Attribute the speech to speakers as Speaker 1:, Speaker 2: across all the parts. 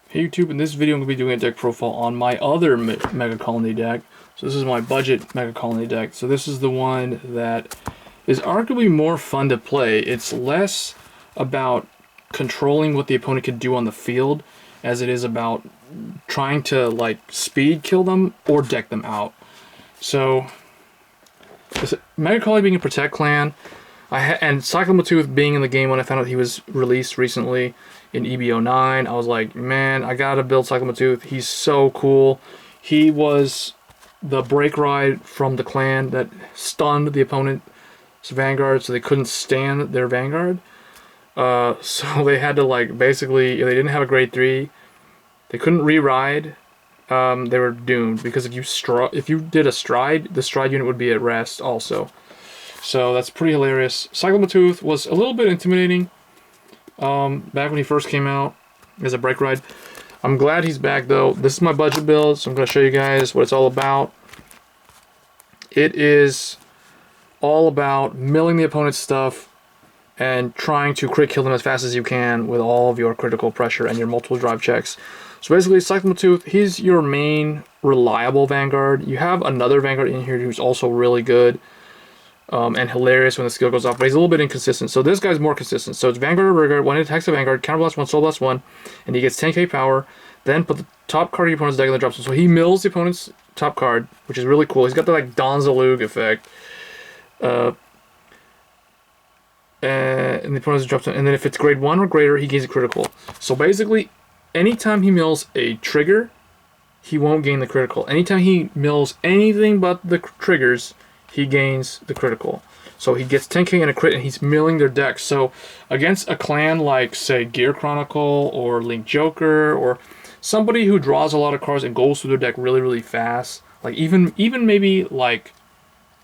Speaker 1: Hey YouTube, in this video I'm going to be doing a deck profile on my other Megacolony deck. So this is my budget Megacolony deck. So this is the one that is arguably more fun to play. It's less about controlling what the opponent can do on the field as it is about trying to like speed kill them or deck them out. So Megacolony being a Protect clan, and Cyclomatooth being in the game when I found out he was released recently in EBO9, I was like, man, I gotta build Cyclomatooth. He's so cool. He was the break ride from the clan that stunned the opponent's Vanguard, so they couldn't stand their Vanguard. So they had to, like, basically, if they didn't have a grade 3, they couldn't re-ride. They were doomed, because if you did a stride, the stride unit would be at rest also. So that's pretty hilarious. Cyclomatooth was a little bit intimidating back when he first came out as a break ride. I'm glad he's back though. This is my budget build, so I'm going to show you guys what it's all about. It is all about milling the opponent's stuff and trying to crit kill them as fast as you can with all of your critical pressure and your multiple drive checks. So basically, Cyclomatooth, he's your main reliable Vanguard. You have another Vanguard in here who's also really good. And hilarious when the skill goes off, but he's a little bit inconsistent. So this guy's more consistent. So it's Vanguard or Rigor. When it attacks a Vanguard, counterblast 1, soul blast 1, and he gets 10k power. Then put the top card of your opponent's deck in the drop zone. So he mills the opponent's top card, which is really cool. He's got the like Donzalug effect. And the opponent's drop zone. And then if it's grade 1 or greater, he gains a critical. So basically, anytime he mills a trigger, he won't gain the critical. Anytime he mills anything but the triggers, he gains the critical. So he gets 10k and a crit, and he's milling their deck. So against a clan like, say, Gear Chronicle or Link Joker, or somebody who draws a lot of cards and goes through their deck really, really fast, like even maybe like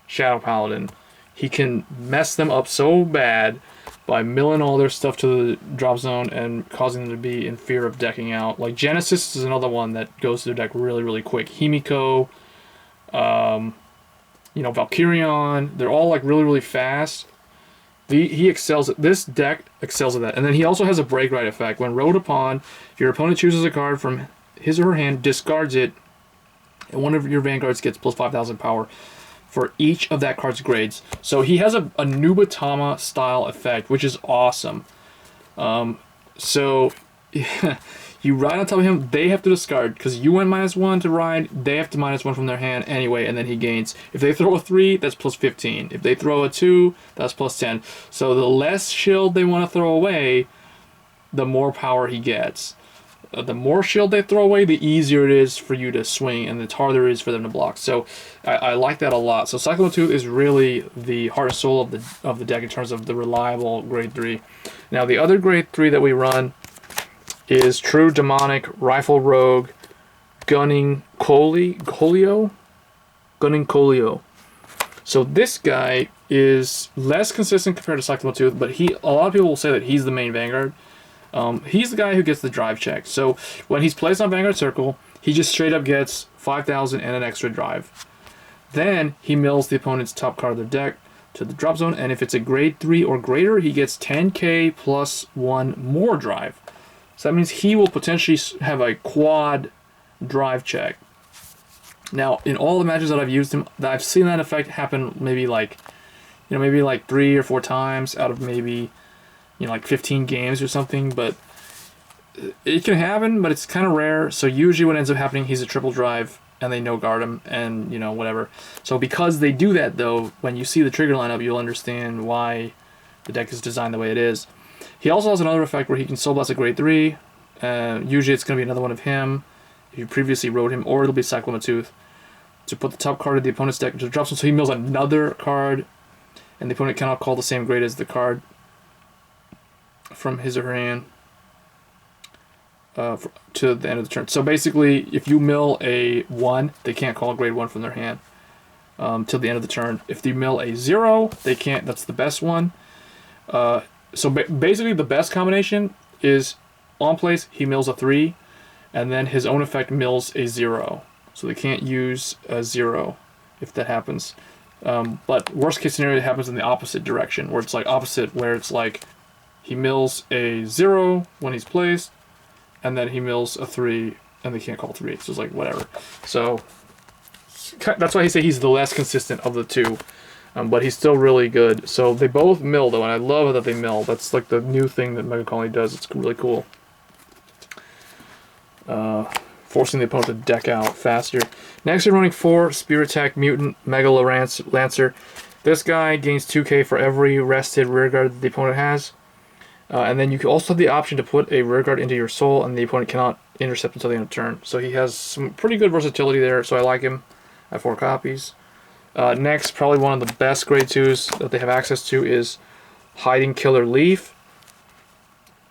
Speaker 1: Shadow Paladin, he can mess them up so bad by milling all their stuff to the drop zone and causing them to be in fear of decking out. Like Genesis is another one that goes through their deck really, really quick. Himiko, you know, Valkyrion, they're all like really, really fast. He excels at this deck, excels at that. And then he also has a break ride effect. When rode upon, if your opponent chooses a card from his or her hand, discards it, and one of your Vanguards gets plus 5,000 power for each of that card's grades. So he has a Nubatama style effect, which is awesome. So yeah, you ride on top of him, they have to discard, because you went -1 to ride, they have to -1 from their hand anyway, and then he gains. If they throw a 3, that's plus 15. If they throw a 2, that's plus 10. So the less shield they want to throw away, the more power he gets. The more shield they throw away, the easier it is for you to swing, and the harder it is for them to block. So I like that a lot. So Cyclomatooth is really the heart and soul of the deck in terms of the reliable grade 3. Now the other grade 3 that we run is True Demonic Rifle Rogue Gunning Colio. So this guy is less consistent compared to Cyclomatooth, but a lot of people will say that he's the main Vanguard. He's the guy who gets the drive check. So when he's placed on Vanguard Circle, he just straight up gets 5,000 and an extra drive. Then he mills the opponent's top card of their deck to the drop zone, and if it's a grade 3 or greater, he gets 10k plus 1 more drive. So that means he will potentially have a quad drive check. Now, in all the matches that I've used him, I've seen that effect happen maybe like 3 or 4 times out of maybe, like 15 games or something. But it can happen, but it's kind of rare. So usually what ends up happening, he's a triple drive, and they no guard him, and whatever. So because they do that though, when you see the trigger lineup, you'll understand why the deck is designed the way it is. He also has another effect where he can soul blast a grade 3. Usually it's going to be another one of him if you previously rode him, or it'll be Cyclomatooth, to put the top card of the opponent's deck into the drop zone. So he mills another card, and the opponent cannot call the same grade as the card from his or her hand to the end of the turn. So basically, if you mill a 1, they can't call a grade 1 from their hand till the end of the turn. If they mill a 0, they can't. That's the best one. So basically, the best combination is on place, he mills a 3, and then his own effect mills a 0. So they can't use a 0 if that happens. But worst case scenario, it happens in the opposite direction, where it's like opposite, where it's like he mills a 0 when he's placed, and then he mills a 3, and they can't call 3. So it's like, whatever. So that's why I say he's the less consistent of the two. But he's still really good. So they both mill, though, and I love that they mill. That's like the new thing that Megacolony does. It's really cool. Forcing the opponent to deck out faster. Next, you're running 4 Spirit Tech Mutant Megalo Lancer. This guy gains 2k for every rested rearguard that the opponent has. And then you can also have the option to put a rearguard into your soul, and the opponent cannot intercept until the end of turn. So he has some pretty good versatility there, so I like him. I have 4 copies. Next, probably one of the best grade 2s that they have access to is Hiding Killer Leaf.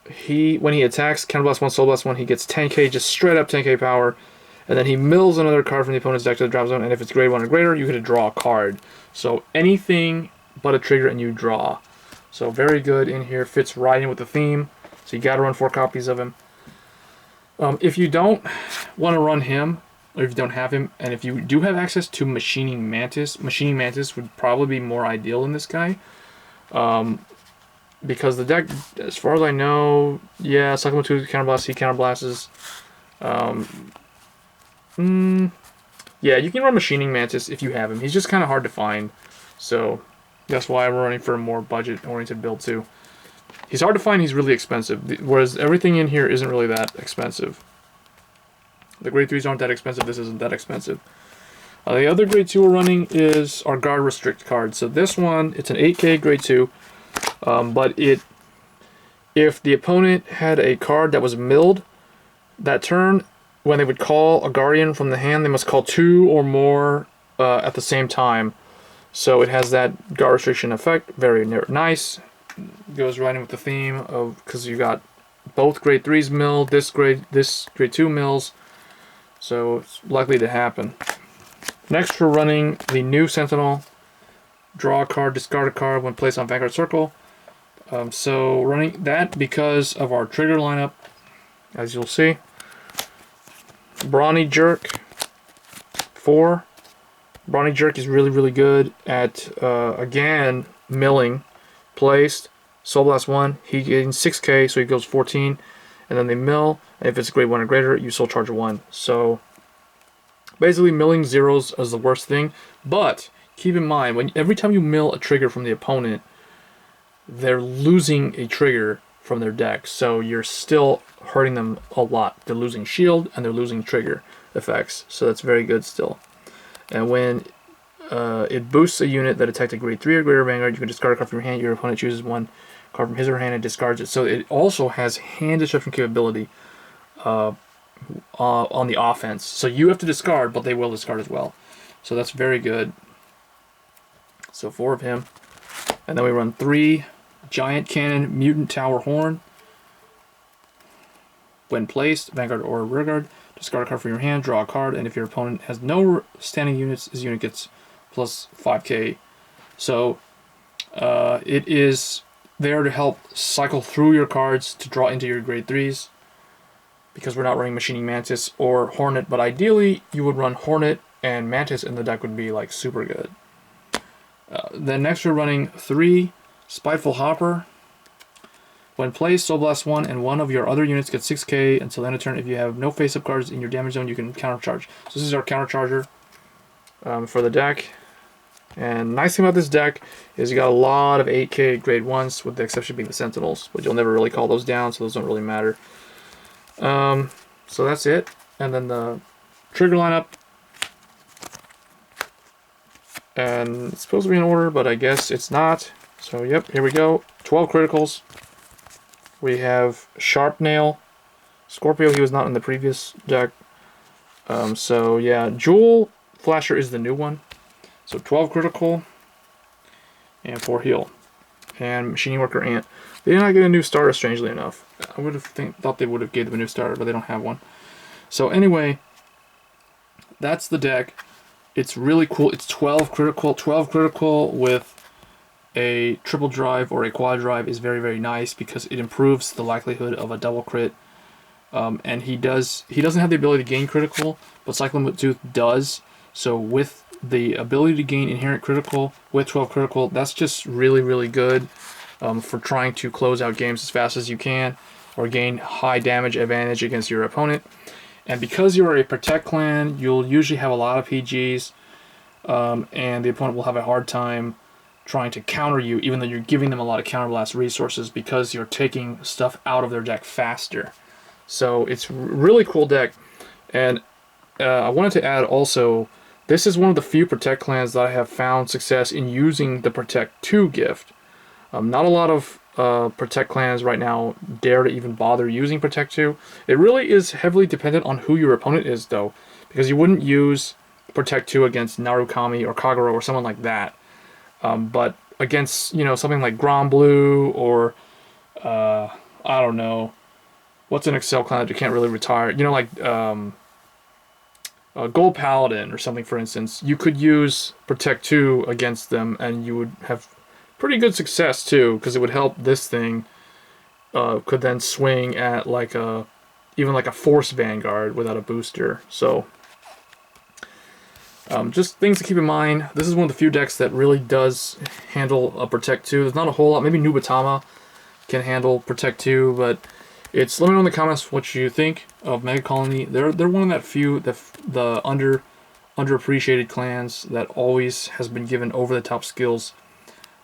Speaker 1: When he attacks, Counterblast 1, Soul Blast 1, he gets 10k, just straight up 10k power. And then he mills another card from the opponent's deck to the drop zone, and if it's grade 1 or greater, you get to draw a card. So anything but a trigger and you draw. So very good in here, fits right in with the theme. So you gotta run 4 copies of him. If you don't want to run him, or if you don't have him, and if you do have access to Machining Mantis would probably be more ideal in this guy. Because the deck, as far as I know, yeah, Cyclone 2 counterblasts, he counterblasts. Yeah, you can run Machining Mantis if you have him. He's just kind of hard to find. So that's why we're running for a more budget-oriented build too. He's hard to find, he's really expensive. Whereas everything in here isn't really that expensive. The grade 3s aren't that expensive, this isn't that expensive. The other grade 2 we're running is our Guard Restrict card. So this one, it's an 8k grade 2. But if the opponent had a card that was milled that turn, when they would call a Guardian from the hand, they must call 2 or more at the same time. So it has that Guard Restriction effect. Very nice. Goes right in with the theme of, because you got both grade 3s milled, this grade 2 mills. So it's likely to happen. Next, we're running the new Sentinel. Draw a card, discard a card when placed on Vanguard Circle. So running that because of our trigger lineup, as you'll see. Brawny Jerk 4. Brawny Jerk is really, really good at, again, milling. Placed, Soul Blast 1, he gains 6k, so he goes 14. And then they mill, and if it's grade 1 or greater, you Soul Charge 1. So basically, milling zeros is the worst thing. But keep in mind, every time you mill a trigger from the opponent, they're losing a trigger from their deck. So you're still hurting them a lot. They're losing shield, and they're losing trigger effects. So that's very good still. And when it boosts a unit that attacked a grade 3 or greater Vanguard, you can discard a card from your hand. Your opponent chooses one card from his or her hand and discards it. So it also has hand disruption capability on the offense. So you have to discard, but they will discard as well. So that's very good. So 4 of him. And then we run 3 Giant Cannon Mutant Tower Horn. When placed, Vanguard or Rearguard, discard a card from your hand, draw a card, and if your opponent has no standing units, his unit gets plus 5k. So it is there to help cycle through your cards to draw into your grade 3s, because we're not running Machining Mantis or Hornet, but ideally you would run Hornet and Mantis, and the deck would be like super good. Then next we're running 3 Spiteful Hopper. When placed, Soul Blast 1 and one of your other units gets 6k until end of turn. If you have no face-up cards in your damage zone, you can countercharge. So this is our countercharger for the deck. And nice thing about this deck is you got a lot of 8k grade 1s, with the exception being the Sentinels, but you'll never really call those down, so those don't really matter. So that's it. And then the trigger lineup. And it's supposed to be in order, but I guess it's not. So yep, here we go. 12 criticals. We have Sharp Nail. Scorpio, he was not in the previous deck. So yeah, Jewel Flasher is the new one. So 12 critical and 4 heal. And Machining Worker Ant. They did not get a new starter, strangely enough. I would have thought they would have gave them a new starter, but they don't have one. So anyway, that's the deck. It's really cool. It's 12 critical with a triple drive or a quad drive is very, very nice, because it improves the likelihood of a double crit. And he doesn't have the ability to gain critical, but Cyclone Tooth does. So with the ability to gain inherent critical with 12 critical, that's just really, really good for trying to close out games as fast as you can. or gain high damage advantage against your opponent. And because you are a Protect clan, you'll usually have a lot of PGs, and the opponent will have a hard time trying to counter you, even though you're giving them a lot of counterblast resources, because you're taking stuff out of their deck faster. So it's a really cool deck. And I wanted to add also, this is one of the few Protect clans that I have found success in using the Protect 2 gift. Not a lot of Protect clans right now dare to even bother using Protect 2. It really is heavily dependent on who your opponent is, though, because you wouldn't use Protect 2 against Narukami or Kagero or someone like that. But against, you know, something like Granblue or, I don't know, what's an Excel clan that you can't really retire? You know, like Gold Paladin or something, for instance. You could use Protect 2 against them, and you would have pretty good success, too, because it would help this thing could then swing at like even like a Force Vanguard without a booster. So just things to keep in mind. This is one of the few decks that really does handle a Protect 2. There's not a whole lot. Maybe Nubatama can handle Protect 2, but let me know in the comments what you think of Megacolony. They're one of that few, the underappreciated clans that always has been given over-the-top skills.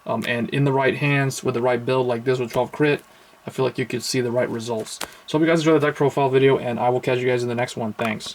Speaker 1: And in the right hands, with the right build like this with 12 crit, I feel like you could see the right results. So hope you guys enjoyed the deck profile video, and I will catch you guys in the next one. Thanks.